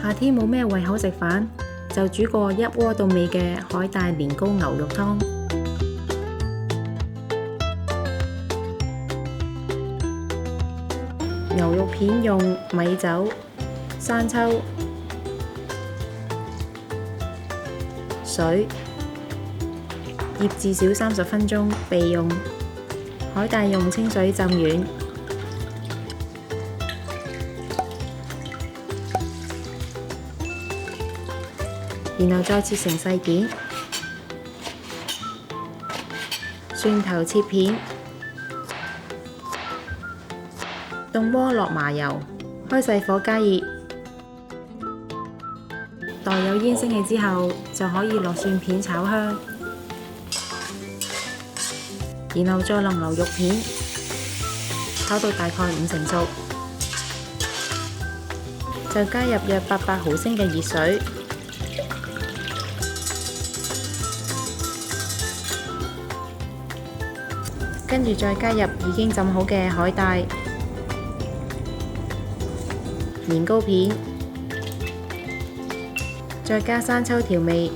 夏天冇咩胃口食飯，就煮個一鍋到味嘅海帶年糕牛肉湯。牛肉片用米酒、生抽、水醃至少30分鐘備用。海帶用清水浸軟，然後再切成細件。蒜頭切片，凍鍋落麻油，開細火加熱。待有煙升起之後，就可以落蒜片炒香。然後再落牛肉片，炒到大概5成熟，就加入約800毫升嘅熱水，跟住再加入已經浸好嘅海帶、年糕片，再加生抽調味，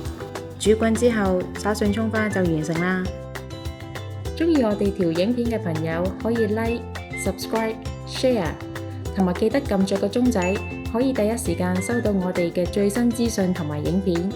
煮滾之後灑上蔥花就完成啦。鍾意我哋條影片嘅朋友可以 Like、Subscribe、Share， 同埋記得撳着個鐘仔，可以第一時間收到我哋嘅最新資訊同埋影片。